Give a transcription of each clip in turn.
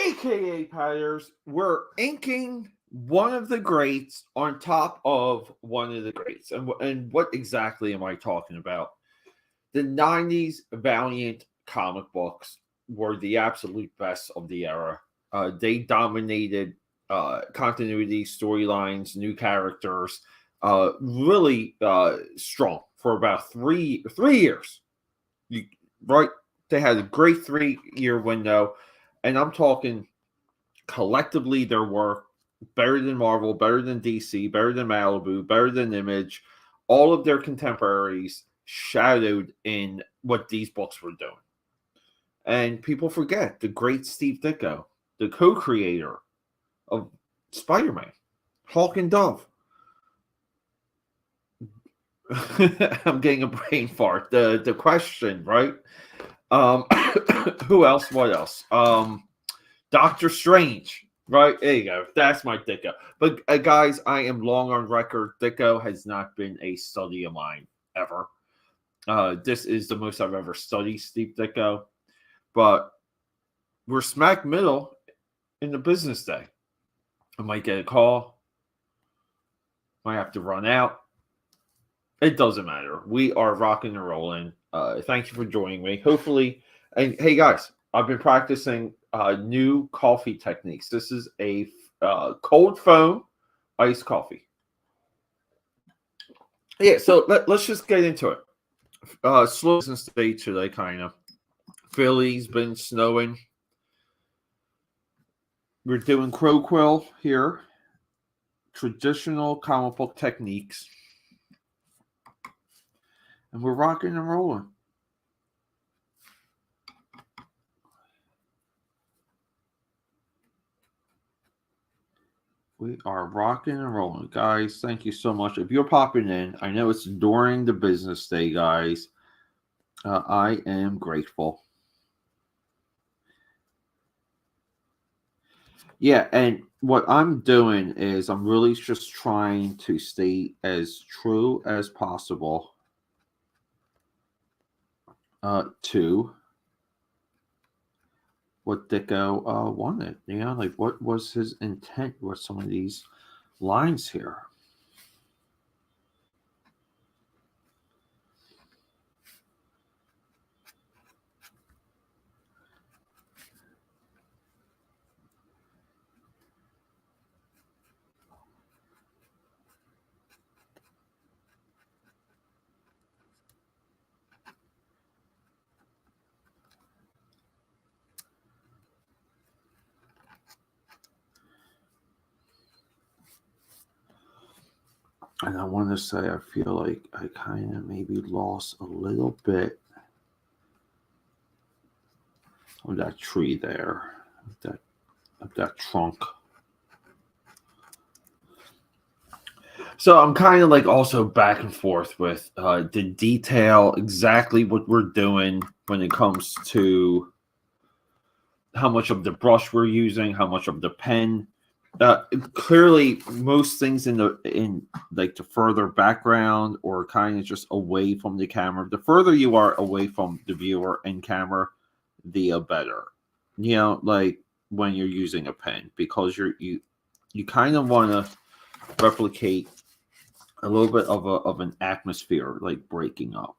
AKA Patters, we're inking one of the greats on top of one of the greats. And what exactly am I talking about? The 90s Valiant comic books were the absolute best of the era. They dominated continuity, storylines, new characters, really strong for about three years. You, right? They had a great 3 year window, and I'm talking collectively their work better than Marvel, better than DC, better than Malibu, better than Image. All of their contemporaries shadowed in what these books were doing. And people forget the great Steve Ditko, the co-creator of Spider-Man, Hawk and Dove. I'm getting a brain fart. The question, right? Um, who else? What else? Doctor Strange. Right, there you go. That's my Ditko. But guys, I am long on record. Ditko has not been a study of mine ever. This is the most I've ever studied Steve Ditko. But we're smack middle in the business day. I might get a call. Might have to run out. It doesn't matter. We are rocking and rolling. Thank you for joining me. Hopefully, and hey guys, I've been practicing new coffee techniques. This is a cold foam iced coffee. Yeah, so let's just get into it. Slow business day today, kind of. Philly's been snowing. We're doing crow quill here. Traditional comic book techniques. And we're rocking and rolling. We are rocking and rolling. Guys, thank you so much. If you're popping in, I know it's during the business day, guys. I am grateful. Yeah, and what I'm doing is I'm really just trying to stay as true as possible to what Ditko wanted. You know, like what was his intent with some of these lines here? And I want to say, I feel like I kind of maybe lost a little bit of that tree there, of that trunk. So I'm kind of like also back and forth with the detail, exactly what we're doing when it comes to how much of the brush we're using, how much of the pen. Clearly, most things in like the further background or kind of just away from the camera. The further you are away from the viewer and camera, the better. You know, like when you're using a pen, because you kind of want to replicate a little bit of an atmosphere, like breaking up.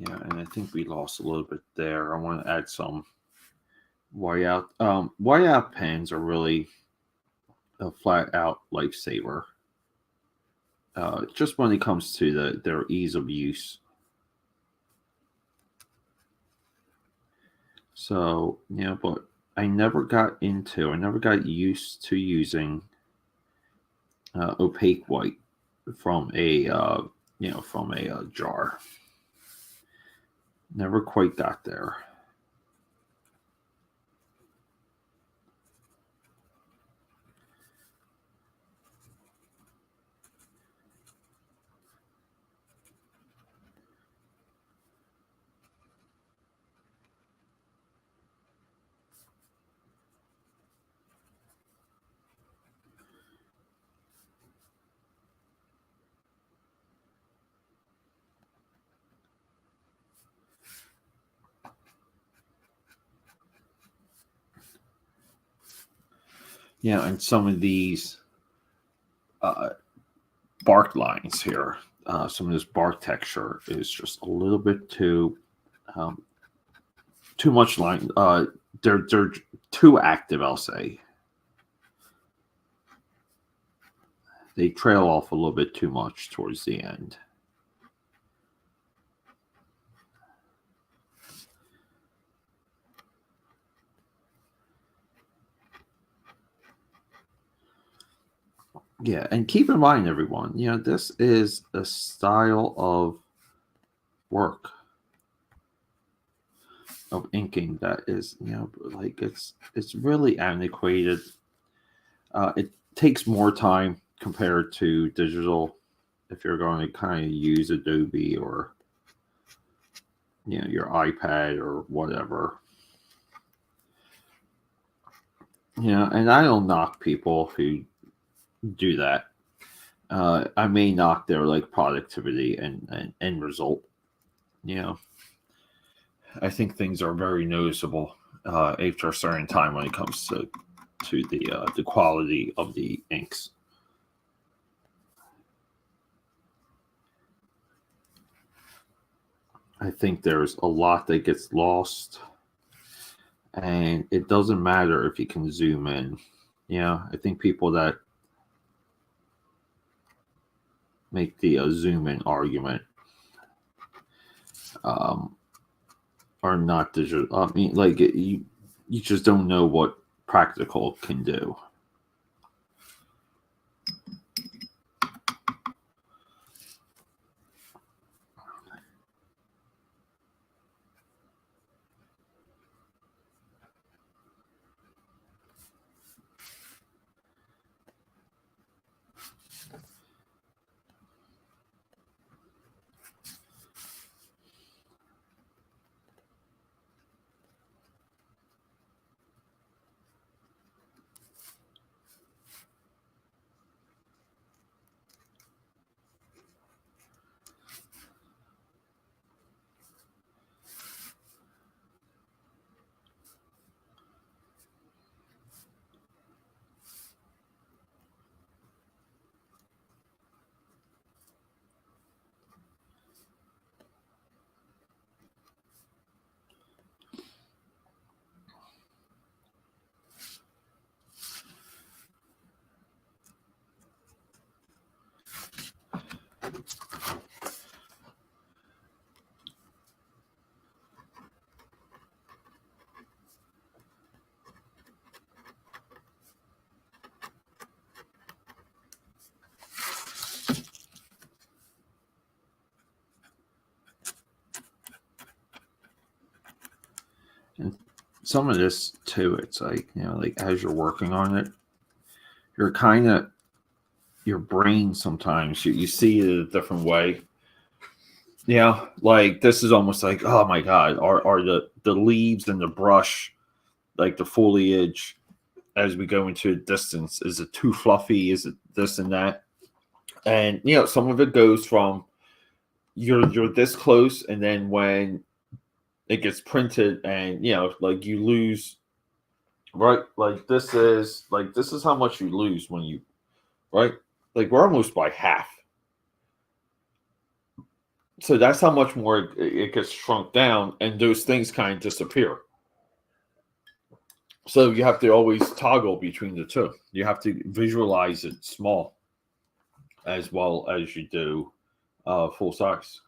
Yeah, and I think we lost a little bit there. I want to add some whiteout. Whiteout pens are really a flat out lifesaver. Just when it comes to their ease of use. So, yeah, but I never got used to using opaque white from a jar. Never quite got there. And some of these uh, bark lines here, some of this bark texture is just a little bit um, too much line. They're too active, I'll say. They trail off a little bit too much towards the end. Yeah, and keep in mind, everyone, this is a style of work of inking that is, like it's really antiquated. It takes more time compared to digital if you're going to kind of use Adobe or your iPad or whatever. And I don't knock people who do that. I may knock their like productivity and end result. I think things are very noticeable after a certain time when it comes to the quality of the inks. I think there's a lot that gets lost, and it doesn't matter if you can zoom in. I think people that make the zoom in argument um, are not digital. I mean, like you just don't know what practical can do. And some of this too, it's like like as you're working on it, you're kind of your brain sometimes you see it a different way. Like this is almost like, oh my god, are the leaves and the brush, like the foliage, as we go into distance, is it too fluffy? Is it this and that? And some of it goes from you're this close, and then when it gets printed, and like you lose, right? Like this is how much you lose when you, right? Like we're almost by half. So that's how much more it gets shrunk down, and those things kind of disappear. So you have to always toggle between the two. You have to visualize it small as well as you do full size.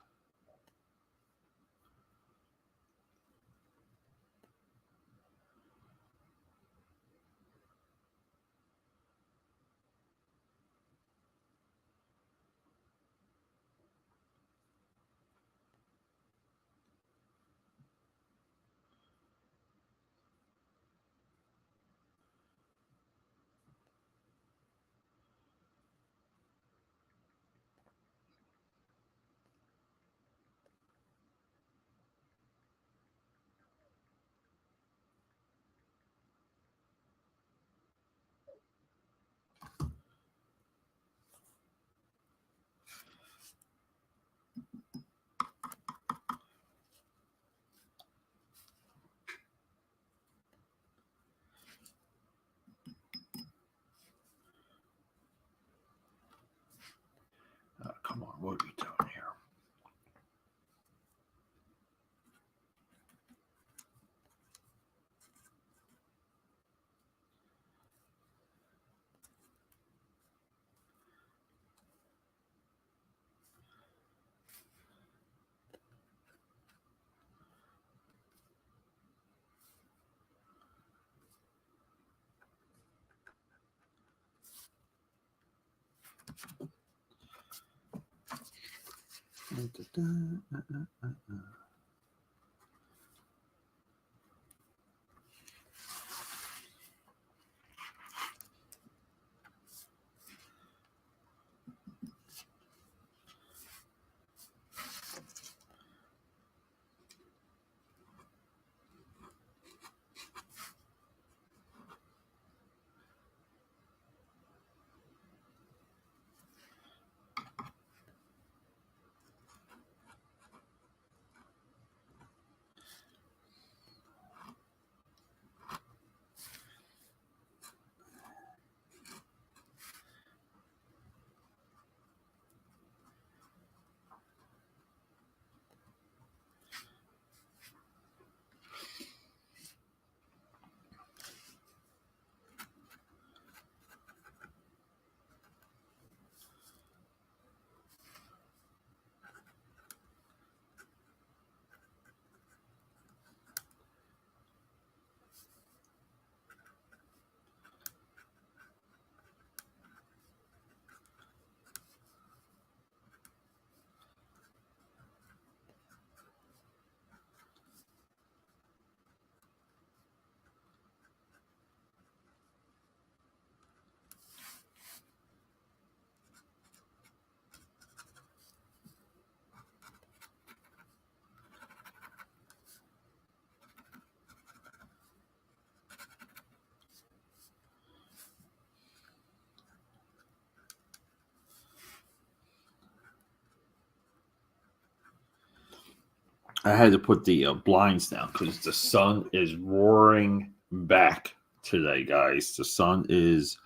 I had to put the blinds down because the sun is roaring back today, guys. The sun is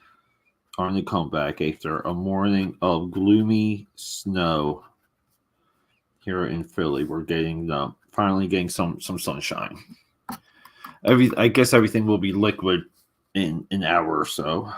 on the comeback after a morning of gloomy snow here in Philly. We're getting finally getting some sunshine. I guess everything will be liquid in an hour or so.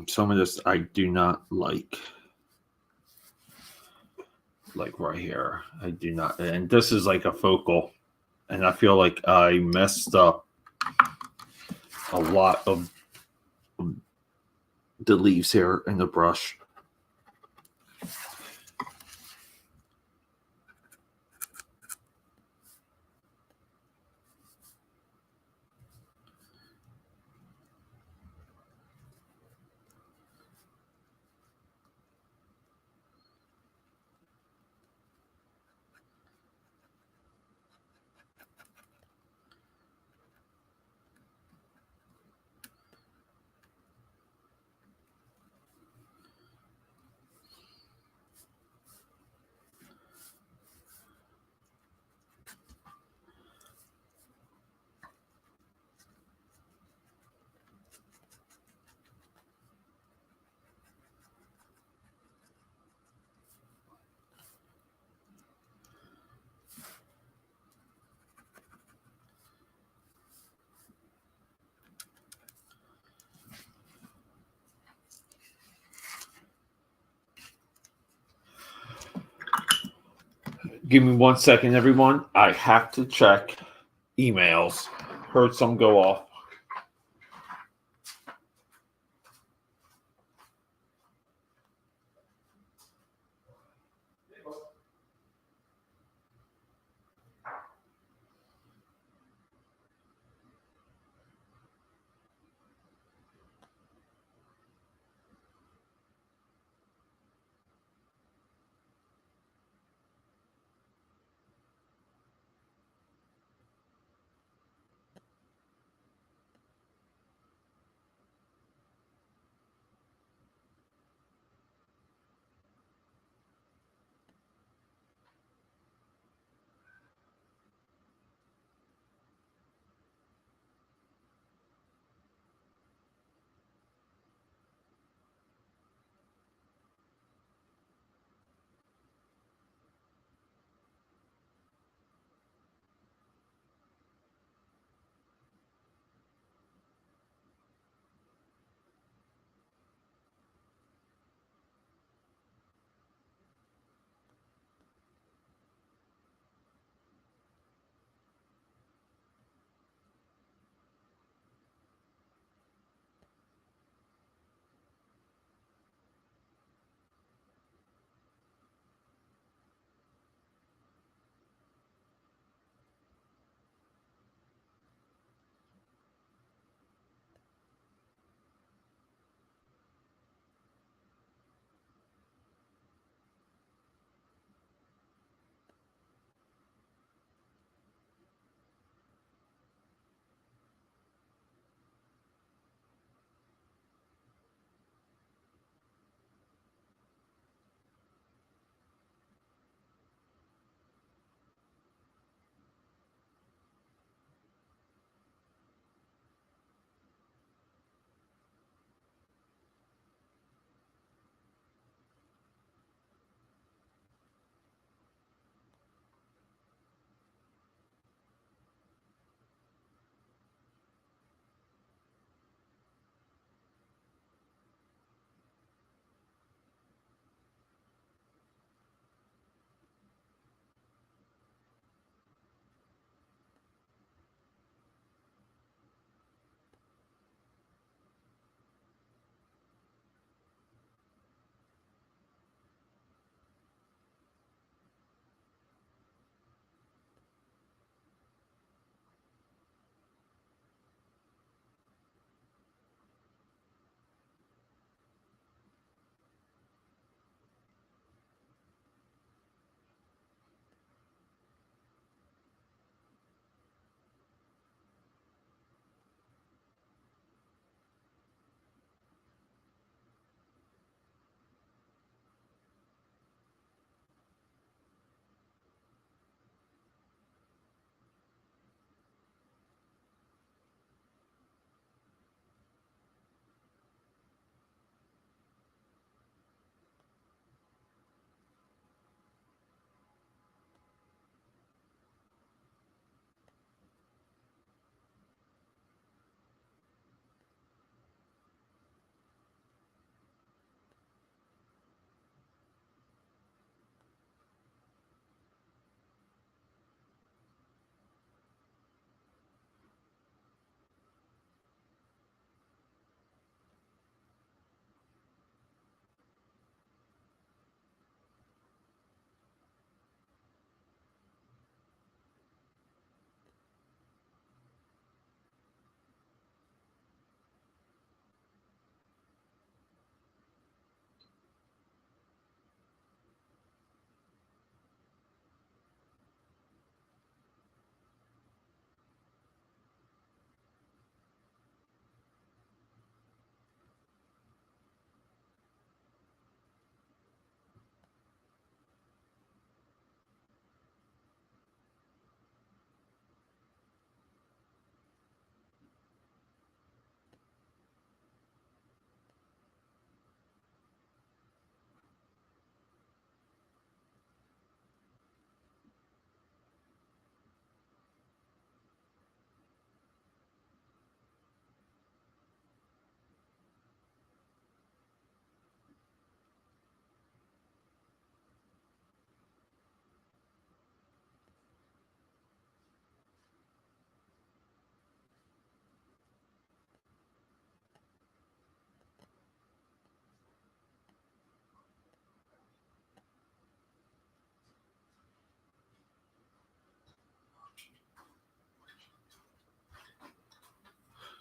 Some of this I do not like right here. I do not, and this is like a focal, and I feel like I messed up a lot of the leaves here in the brush. Give me 1 second, everyone. I have to check emails. Heard some go off.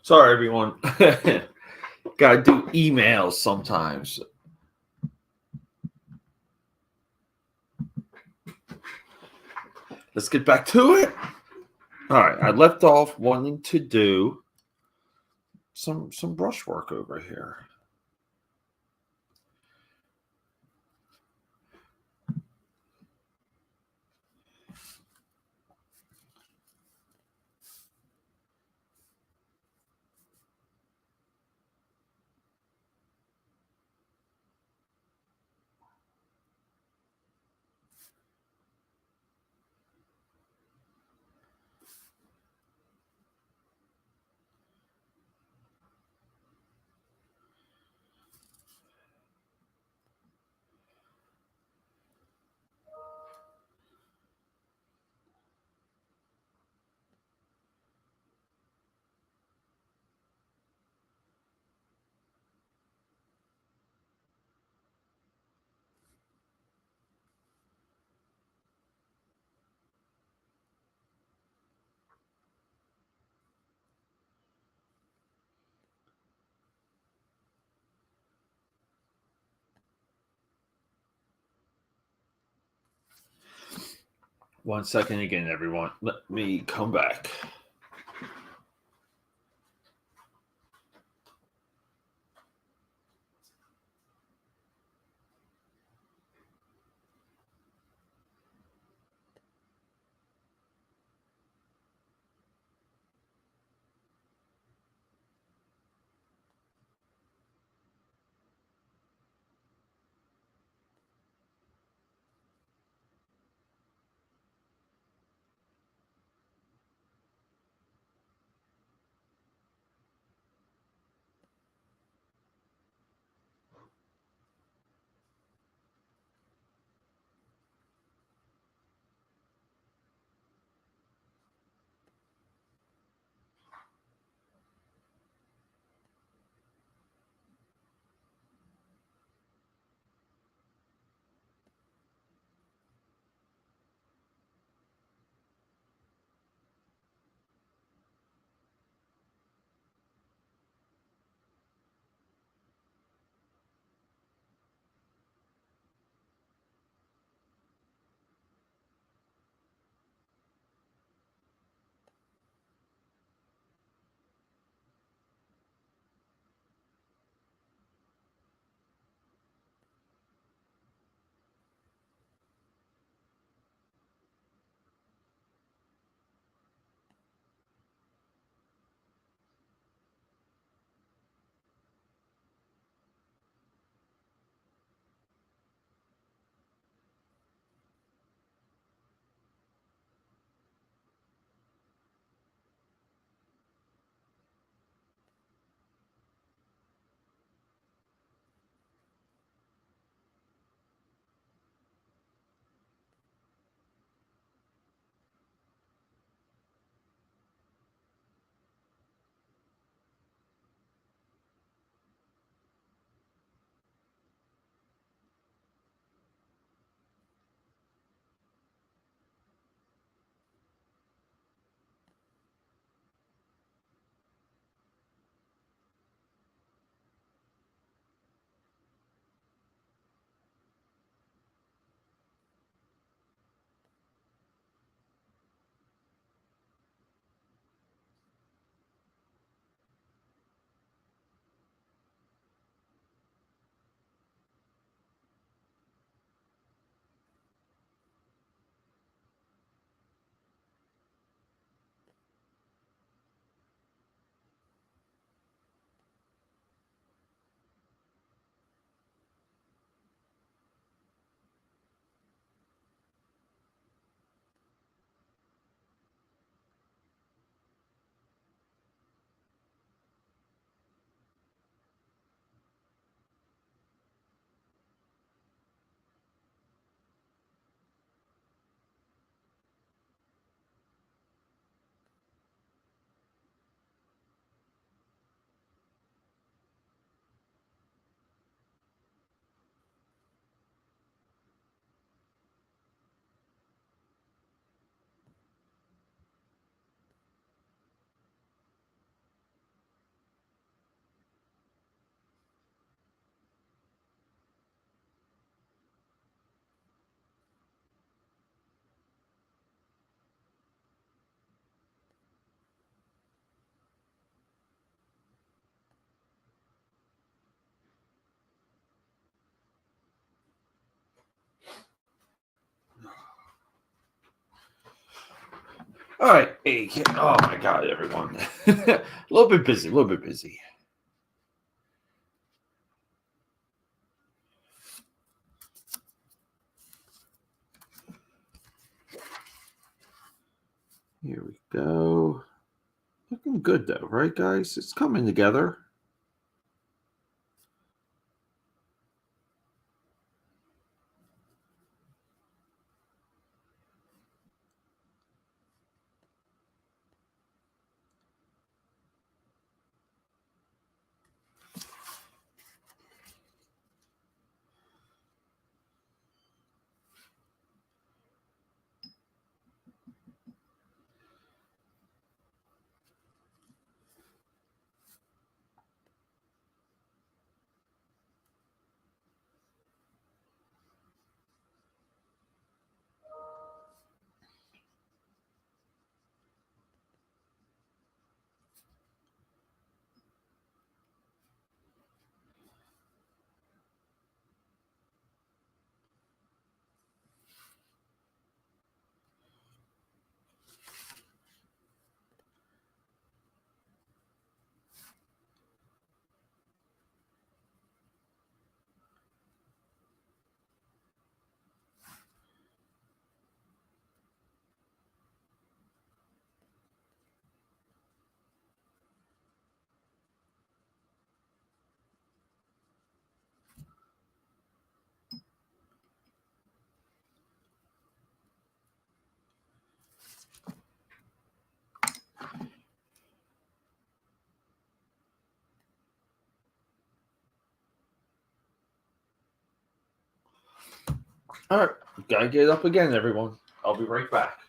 Sorry, everyone. Gotta do emails sometimes. Let's get back to it. All right, I left off wanting to do some brushwork over here. One second again, everyone. Let me come back. All right. Hey, oh my God, everyone. A little bit busy. A little bit busy. Here we go. Looking good though, right, guys? It's coming together. All right. Gotta get up again, everyone. I'll be right back.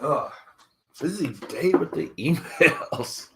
Ugh. Busy day with the emails.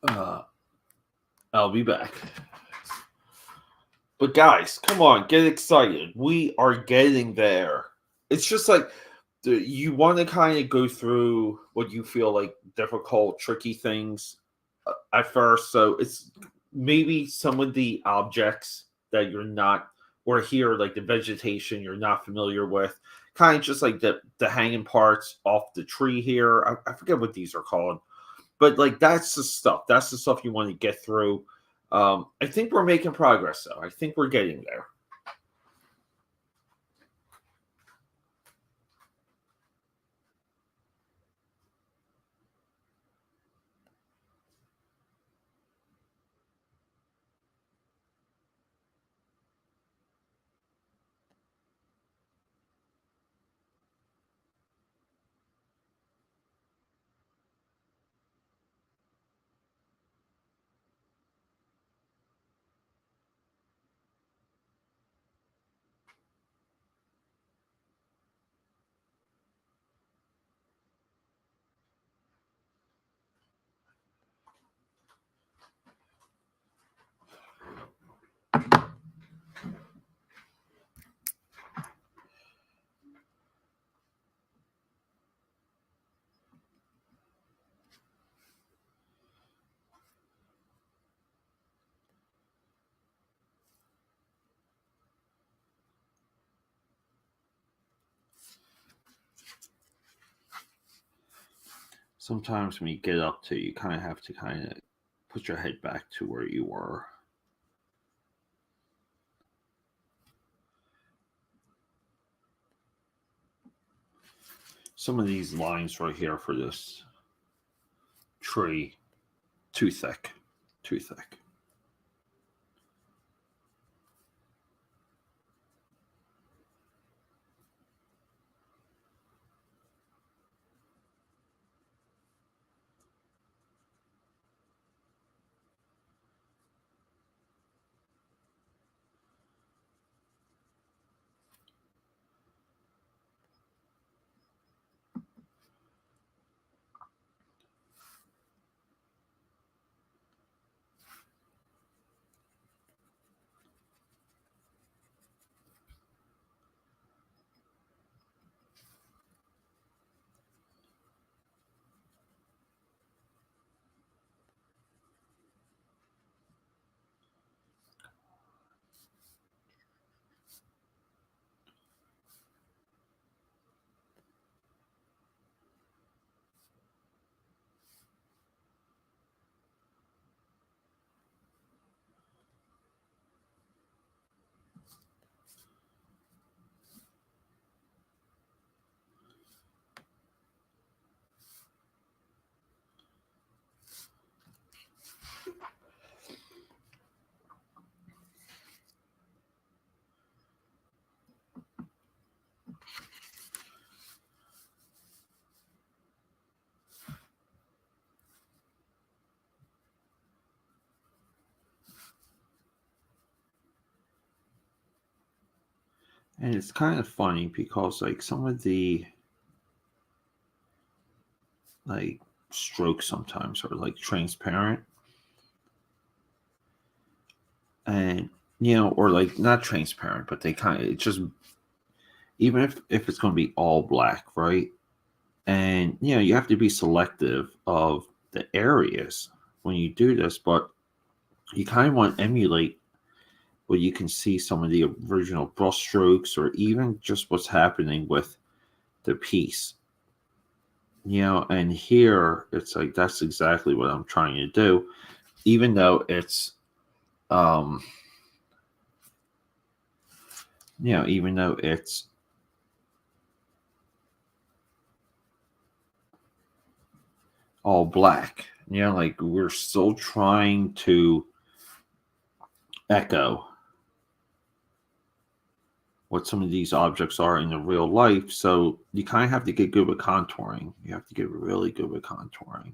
Uh, I'll be back. But guys, come on, get excited. We are getting there. It's just like you want to kind of go through what you feel like difficult, tricky things at first. So it's maybe some of the objects that you're not, or here, like the vegetation you're not familiar with, kind of just like the hanging parts off the tree here. I forget what these are called, but like that's the stuff. That's the stuff you want to get through. I think we're making progress, though. I think we're getting there. Sometimes when you get up to, you kind of have to kind of put your head back to where you were. Some of these lines right here for this tree, too thick, too thick. And it's kind of funny because like some of the like strokes sometimes are like transparent, and or like not transparent, but they kind of, it just, even if it's going to be all black, right? And you have to be selective of the areas when you do this, but you kind of want to emulate where you can see some of the original brush strokes, or even just what's happening with the piece. And here it's like that's exactly what I'm trying to do, even though it's um even though it's all black. Like we're still trying to echo what some of these objects are in the real life. So you kind of have to get good with contouring. You have to get really good with contouring.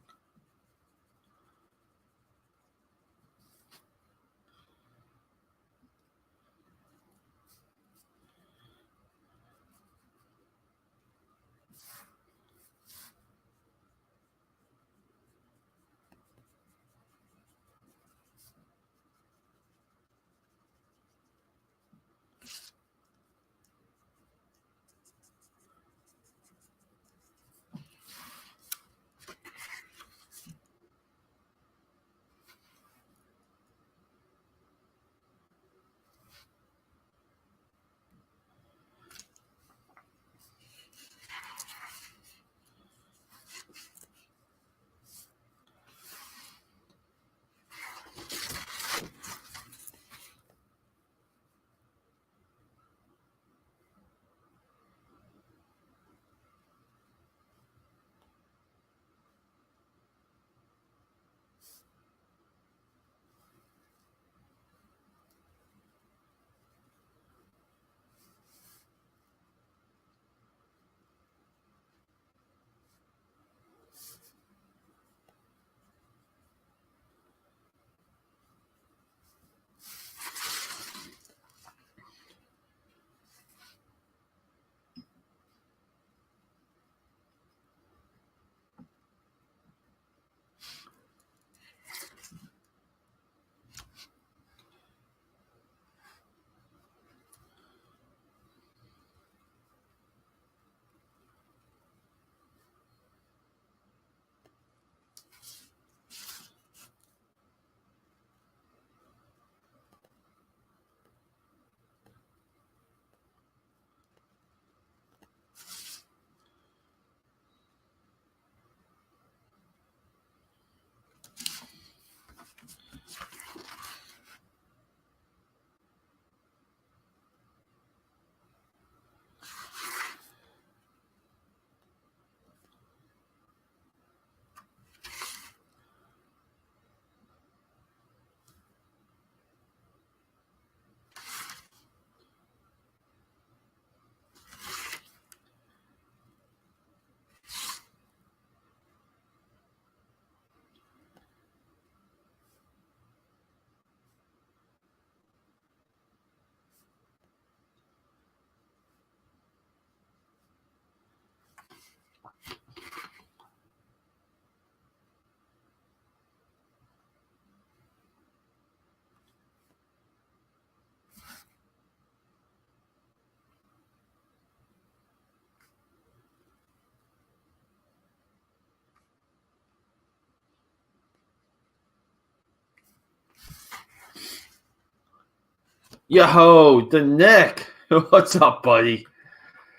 Yo, the Nick. What's up, buddy?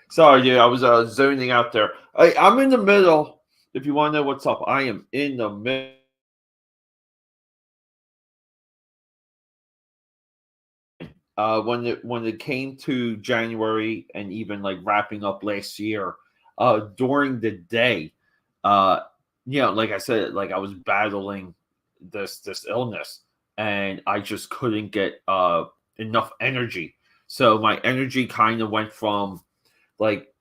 Sorry, dude. I was zoning out there. I'm in the middle. If you want to know what's up, I am in the middle. When it came to January and even like wrapping up last year, during the day, uh, like I said, like I was battling this illness, and I just couldn't get enough energy. So my energy kind of went from like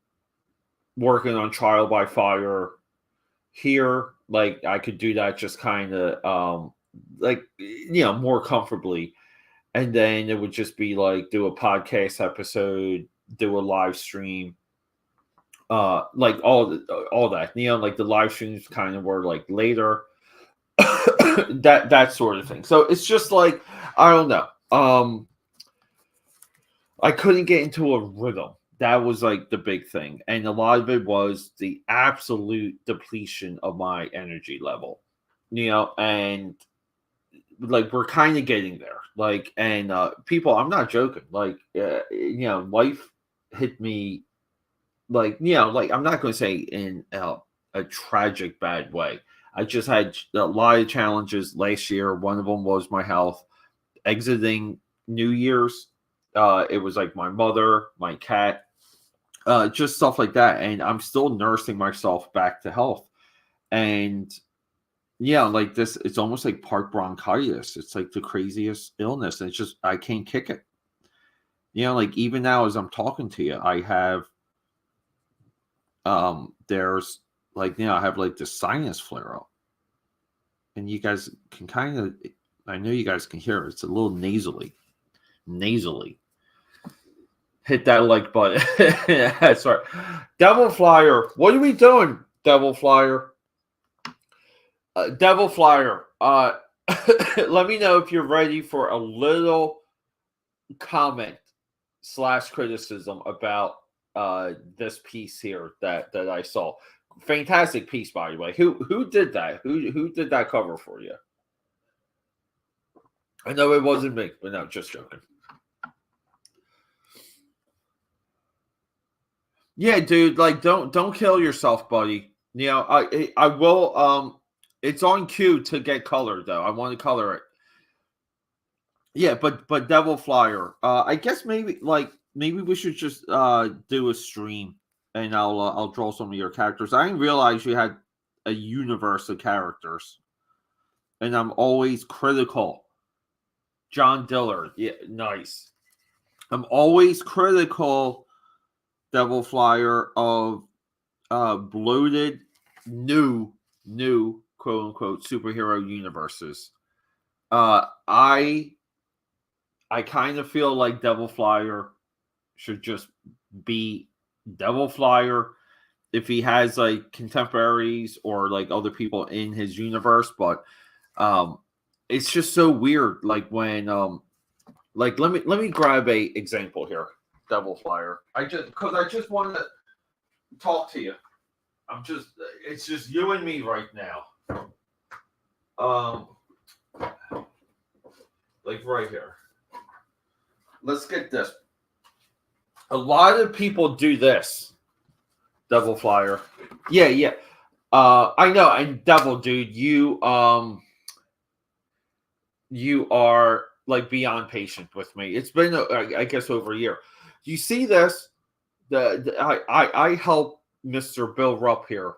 working on trial by fire here, like I could do that just kind of like more comfortably, and then it would just be like do a podcast episode, do a live stream, like all that, like the live streams kind of were like later, that sort of thing. So it's just like I don't know. I couldn't get into a rhythm. That was like the big thing. And a lot of it was the absolute depletion of my energy level, and like we're kind of getting there. Like, and people, I'm not joking. Like, life hit me like, like I'm not going to say in a tragic bad way. I just had a lot of challenges last year. One of them was my health. Exiting New Year's, it was like my mother, my cat, just stuff like that. And I'm still nursing myself back to health. And yeah, like this, it's almost like part bronchitis. It's like the craziest illness. And it's just, I can't kick it. Like even now as I'm talking to you, I have, there's like, I have like this sinus flare up. And you guys can kind of, I know you guys can hear it. It's a little nasally. Hit that like button. That's right. Devil Flyer. What are we doing, Devil Flyer? Devil Flyer. Let me know if you're ready for a little comment / criticism about this piece here that I saw. Fantastic piece, by the way. Who did that? Who did that cover for you? I know it wasn't me, but no, just joking. Yeah, dude, like don't kill yourself, buddy. I will it's on cue to get color though. I want to color it. Yeah, but Devil Flyer. I guess maybe we should just do a stream and I'll draw some of your characters. I didn't realize you had a universe of characters. And I'm always critical. John Dillard. Yeah, nice. I'm always critical, Devil Flyer, of bloated new quote unquote superhero universes. I kind of feel like Devil Flyer should just be Devil Flyer if he has like contemporaries or like other people in his universe, but it's just so weird. Like when like let me grab a example here, Devil Flyer. I just want to talk to you. It's just you and me right now. Um, like right here. Let's get this. A lot of people do this, Devil Flyer. Yeah. I know, and Devil, dude, you are like beyond patient with me. It's been, I guess, over a year. You see this? I help Mr. Bill Rupp here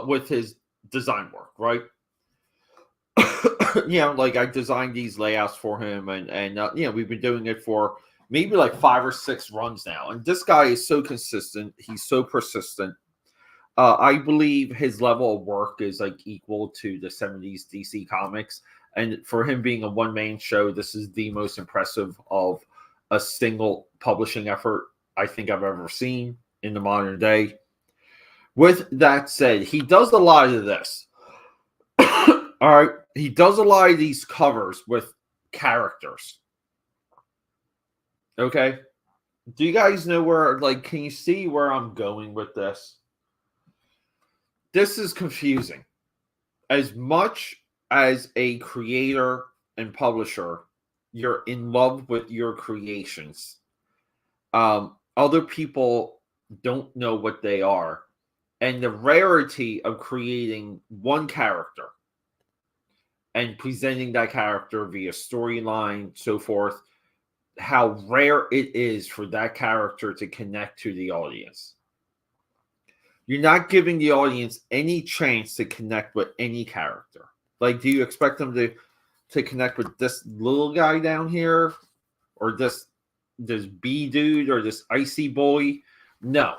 with his design work, right? Like I designed these layouts for him, and we've been doing it for maybe like 5 or 6 runs now. And this guy is so consistent. He's so persistent. I believe his level of work is like equal to the 70s DC Comics. And for him being a one-man show, this is the most impressive of a single publishing effort I think I've ever seen in the modern day. With that said, he does a lot of this. All right. He does a lot of these covers with characters. Okay. Do you guys know where, like, can you see where I'm going with this? This is confusing. As much as a creator and publisher, you're in love with your creations. Other people don't know what they are. And the rarity of creating one character and presenting that character via storyline, so forth, how rare it is for that character to connect to the audience. You're not giving the audience any chance to connect with any character. Like, do you expect them to connect with this little guy down here, or this bee dude, or this icy boy? No.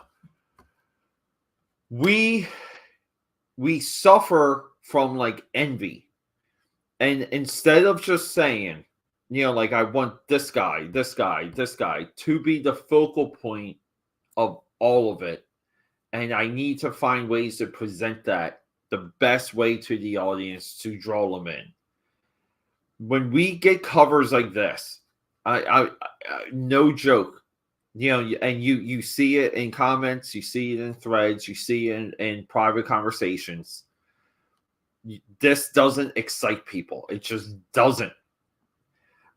We suffer from like envy, and instead of just saying, like, I want this guy to be the focal point of all of it, and I need to find ways to present that the best way to the audience to draw them in. When we get covers like this, I no joke, and you see it in comments, you see it in threads, you see it in private conversations. This doesn't excite people. It just doesn't.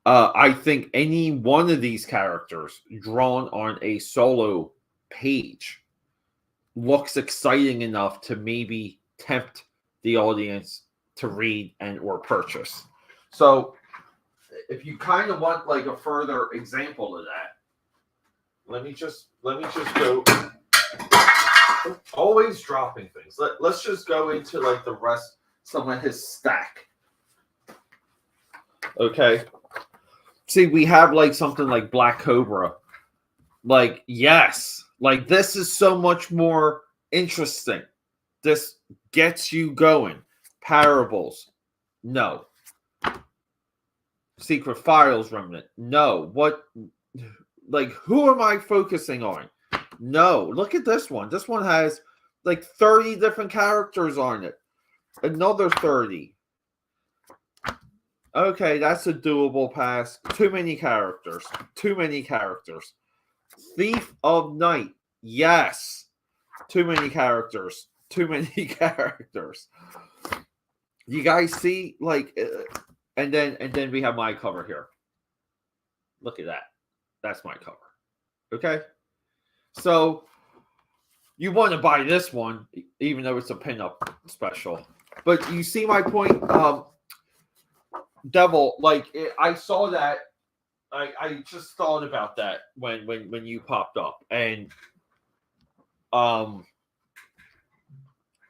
I think any one of these characters drawn on a solo page looks exciting enough to maybe tempt the audience to read and or purchase. So if you kind of want like a further example of that, let me just go. Always dropping things. Let's just go into like the rest, some of his stack. Okay. See, we have like something like Black Cobra. Like, yes, like this is so much more interesting. This gets you going. Parables, no. Secret Files Remnant, no. What, like, who am I focusing on? No. Look at this one. This one has like 30 different characters on it. Another 30. Okay, that's a doable pass. Too many characters. Thief of Night, yes. Too many characters. You guys see, like, and then we have my cover here. Look at that. That's my cover. Okay, so you want to buy this one, even though it's a pinup special. But you see my point. Devil, like, I saw that. I just thought about that when you popped up, and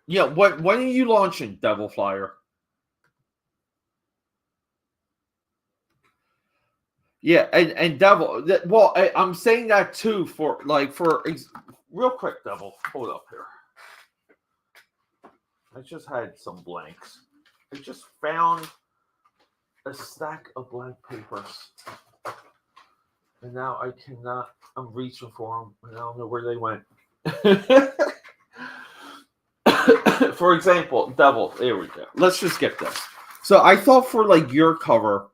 yeah. When are you launching, Devil Flyer? Yeah, and Devil. Well, I'm saying that too for real quick, Devil. Hold up here. I just had some blanks. I just found a stack of blank papers, and now I cannot. I'm reaching for them, and I don't know where they went. For example, Devil. There we go. Let's just get this. So I thought for like your cover,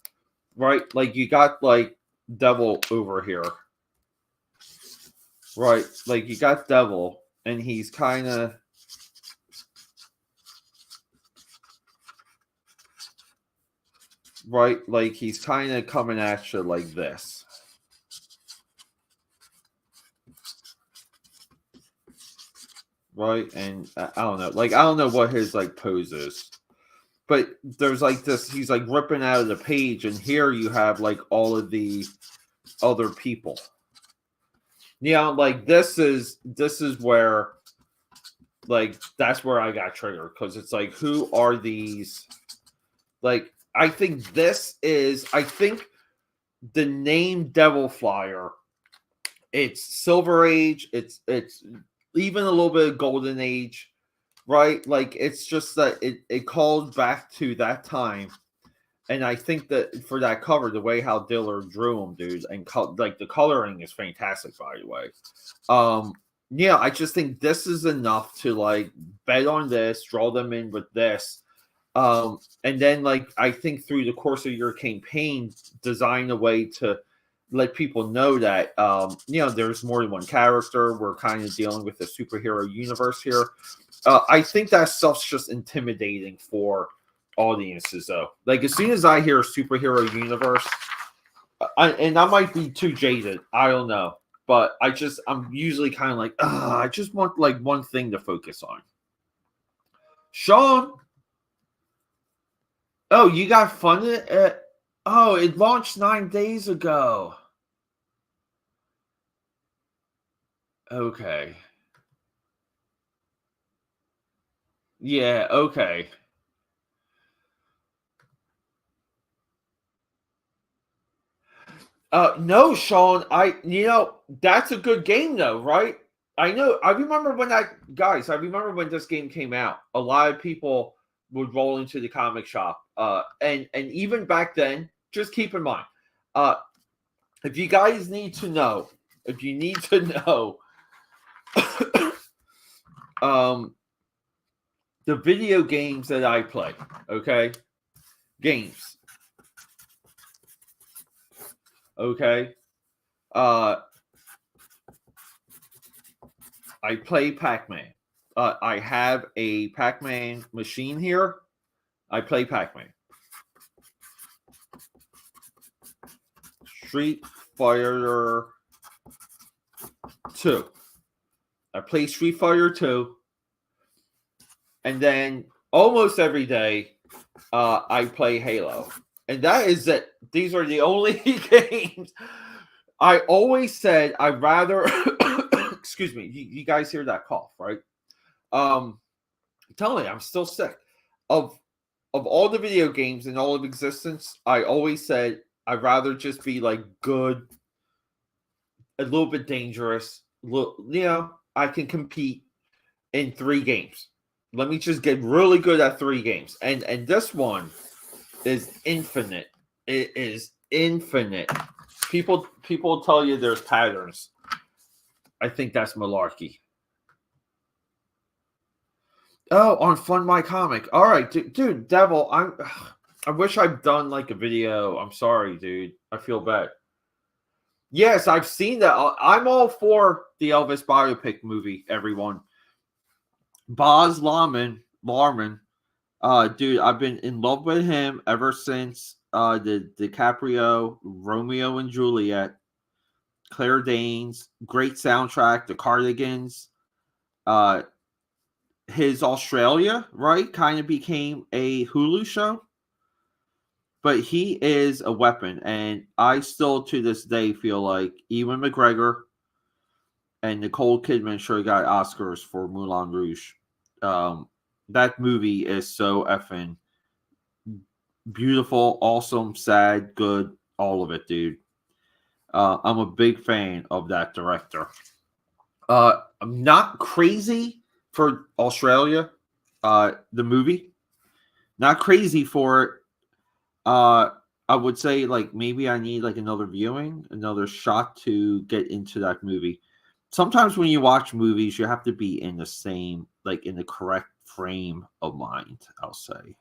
right? Like you got like Devil over here, right? Like you got Devil, and he's kind of. Right, like he's kind of coming at you like this. Right, and I don't know. Like, I don't know what his like pose is. But there's like this, he's like ripping out of the page, and here you have like all of the other people. Like this is where, like, that's where I got triggered, because it's like, who are these? Like, I think the name Devil Flyer, it's Silver Age, it's even a little bit of Golden Age, right? Like, it's just that it called back to that time. And I think that for that cover, the way how Diller drew him, dude, and like the coloring is fantastic, by the way. Yeah, I just think this is enough to like bet on this, draw them in with this. And then, like, I think through the course of your campaign, design a way to let people know that, there's more than one character. We're kind of dealing with a superhero universe here. I think that stuff's just intimidating for audiences, though. Like, as soon as I hear superhero universe, and I might be too jaded. I don't know, but I'm usually kind of like, I just want like one thing to focus on. Sean, oh, you got funded? Oh, it launched 9 days ago. Okay. Yeah. Okay. No, Sean. That's a good game though, right? I know. I remember when I remember when this game came out. A lot of people would roll into the comic shop. And even back then, just keep in mind, uh, if you guys need to know, if you need to know, um, the video games that I play, okay, games, okay, uh, I play Pac-Man. I have a Pac-Man machine here. I play Pac-Man. Street Fighter 2. I play Street Fighter 2. And then almost every day, I play Halo. And that is it. These are the only games. I always said I'd rather excuse me, you guys hear that cough, right? Tell me, I'm still sick. Of all the video games in all of existence, I always said I'd rather just be like good, a little bit dangerous. I can compete in 3 games. Let me just get really good at 3 games. And this one is infinite. It is infinite. People tell you there's patterns. I think that's malarkey. Oh, on Fund My Comic. All right, dude, Devil. I wish I'd done like a video. I'm sorry, dude. I feel bad. Yes, I've seen that. I'm all for the Elvis biopic movie. Everyone, Boz Larman. Dude, I've been in love with him ever since the DiCaprio Romeo and Juliet. Claire Danes, great soundtrack. The Cardigans. His Australia, right, kind of became a Hulu show. But he is a weapon, and I still to this day feel like Ewan McGregor and Nicole Kidman sure got Oscars for Moulin Rouge. That movie is so effing beautiful, awesome, sad, good, all of it, dude. I'm a big fan of that director. I'm not crazy for Australia, the movie. Not crazy for it. I would say like maybe I need like another viewing, another shot to get into that movie. Sometimes when you watch movies, you have to be in the same, like in the correct frame of mind, I'll say.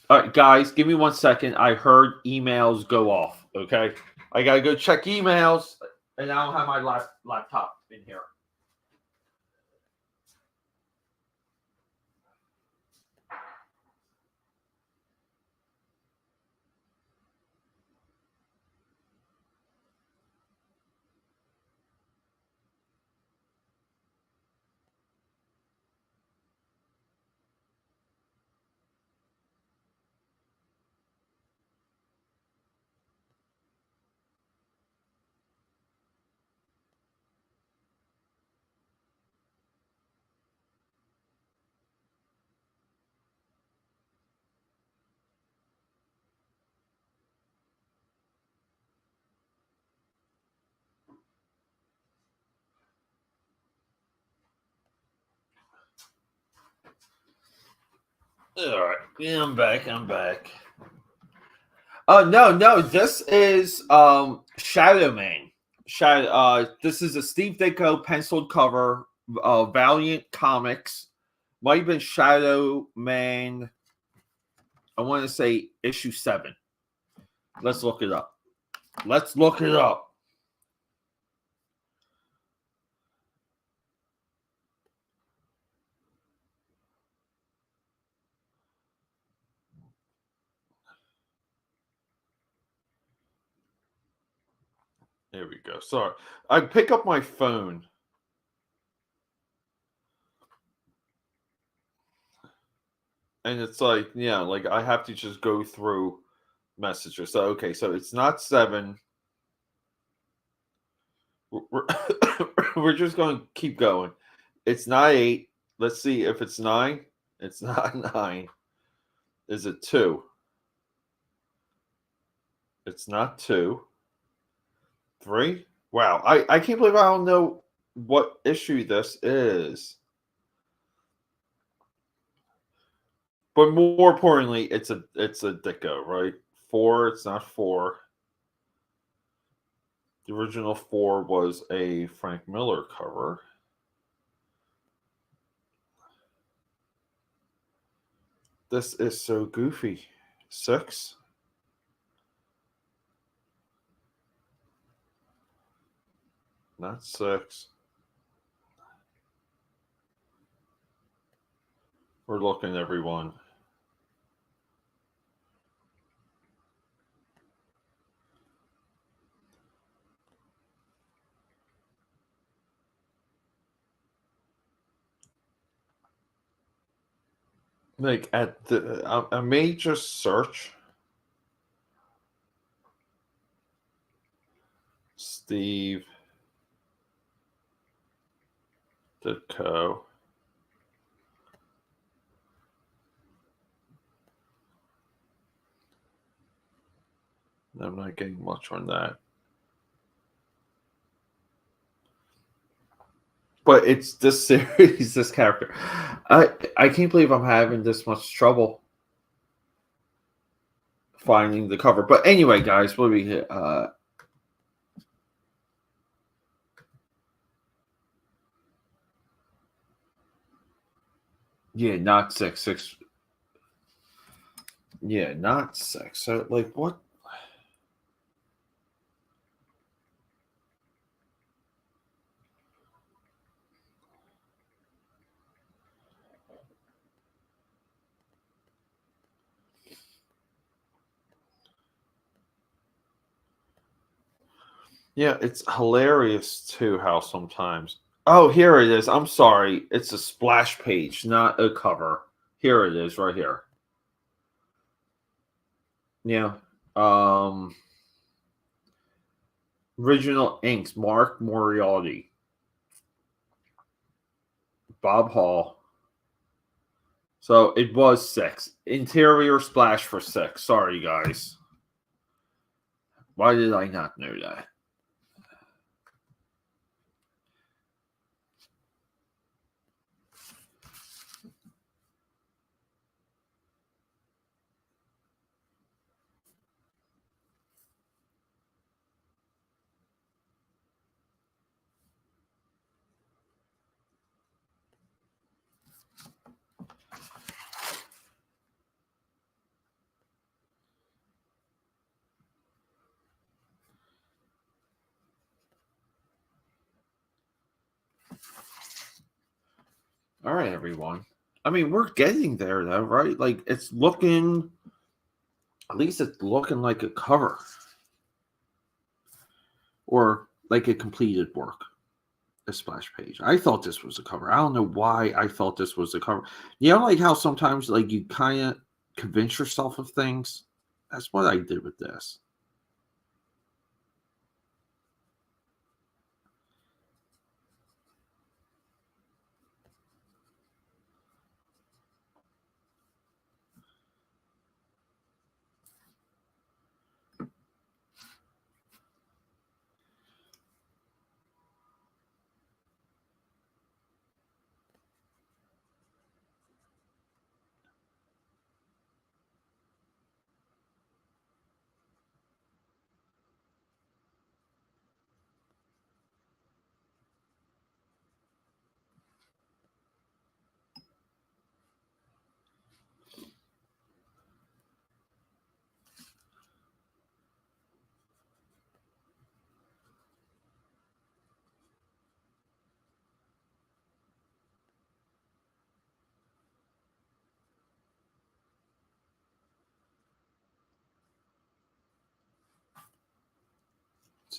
All right, guys, give me 1 second. I heard emails go off. Okay, I gotta go check emails, and I don't have my laptop in here. All right, yeah, I'm back. I'm back. No. This is Shadow Man. Shadow. This is a Steve Ditko penciled cover. Valiant Comics. Might have been Shadow Man. I want to say issue 7. Let's look it up. Let's look it up. There we go. Sorry. I pick up my phone. And it's like, yeah, like I have to just go through messages. So okay, so it's not 7. We're we're just going to keep going. It's not 8. Let's see if it's 9. It's not 9. Is it 2? It's not 2. 3? Wow, I can't believe I don't know what issue this is. But more importantly, it's a Dicko, right? 4, it's not 4. The original 4 was a Frank Miller cover. This is so goofy. 6? Not 6. We're looking, everyone. Like at the, I may just search Steve Ditko. I'm not getting much on that. But it's this series, this character. I can't believe I'm having this much trouble finding the cover. But anyway, guys, what do we hit? Yeah, not 6. 6. Yeah, not 6. So like what? Yeah, it's hilarious too how sometimes. Oh, here it is. I'm sorry. It's a splash page, not a cover. Here it is, right here. Yeah. Um Original inks, Mark Moriarty, Bob Hall. So it was 6. Interior splash for 6. Sorry, guys. Why did I not know that? All right, everyone. I mean, we're getting there, though, right? Like, it's looking, at least it's looking like a cover or like a completed work, a splash page. I thought this was a cover. I don't know why I thought this was a cover. You know, like how sometimes, like, you kind of convince yourself of things? That's what I did with this.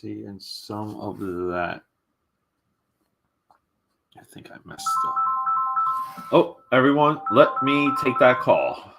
See, and some of that, I think I messed up. Oh, everyone, let me take that call.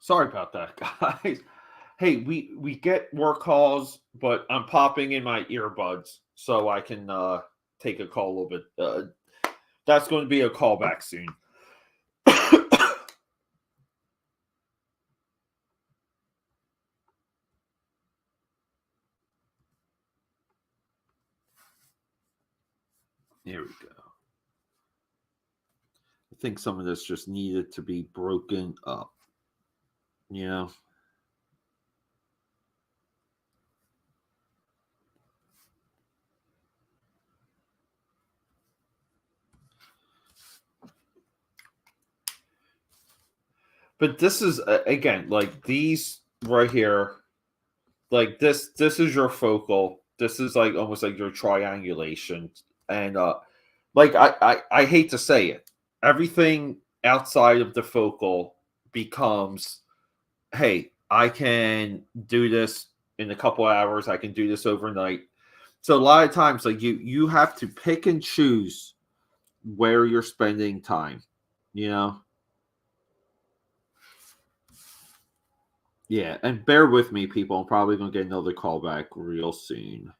Sorry about that, guys. Hey, we get more calls, but I'm popping in my earbuds so I can take a call a little bit. That's going to be a callback soon. Here we go. I think some of this just needed to be broken up. You know? But this is again like these right here, like this is your focal. This is like almost like your triangulation, and like I hate to say it, everything outside of the focal becomes, hey, I can do this in a couple hours. I can do this overnight. So a lot of times, like you have to pick and choose where you're spending time. You know. Yeah, and bear with me, people. I'm probably gonna get another call back real soon.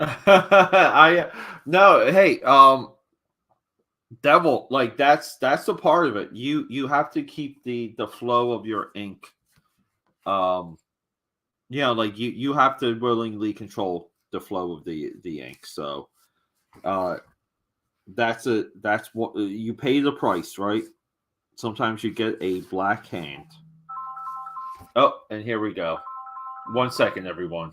I no, hey, devil, like that's a part of it. You have to keep the flow of your ink. Um, like you have to willingly control the flow of the ink. So, uh, that's what you pay the price, right? Sometimes you get a black hand. Oh, and here we go. 1 second, everyone.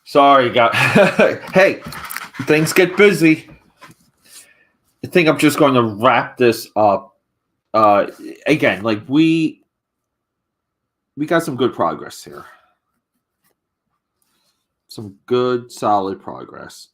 Sorry, guys. Hey, things get busy. I think I'm just going to wrap this up. Again, like we got some good progress here. Some good, solid progress.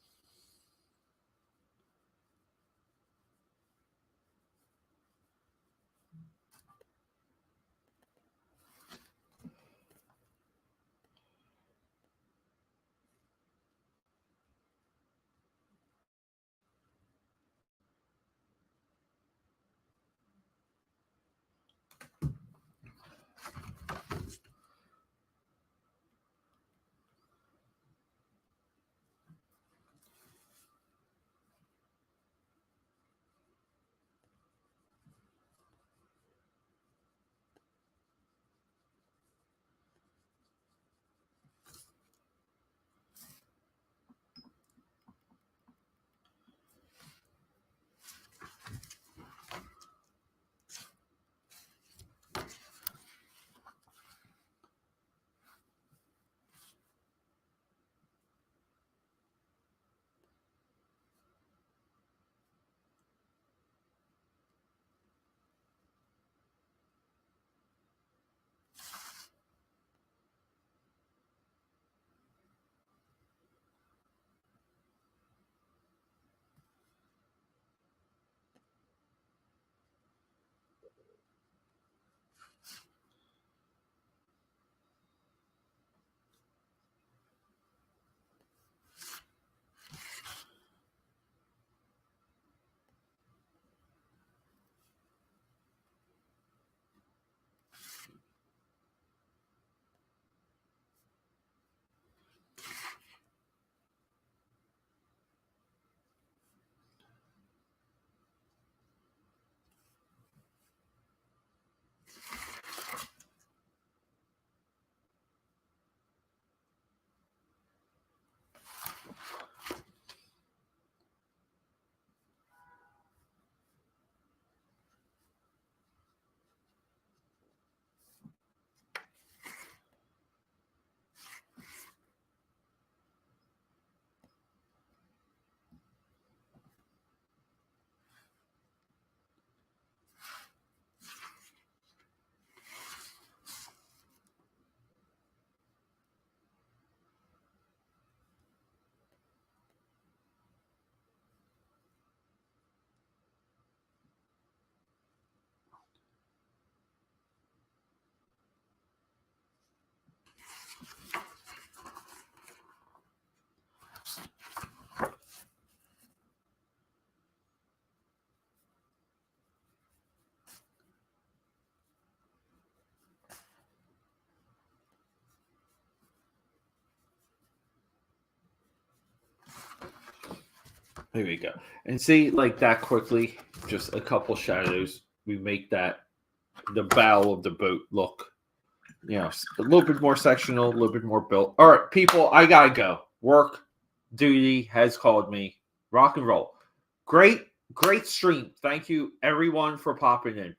There we go. And see, like that quickly, just a couple shadows. We make that the bow of the boat look, a little bit more sectional, a little bit more built. All right, people, I gotta go. Work duty has called me. Rock and roll. Great stream. Thank you, everyone, for popping in.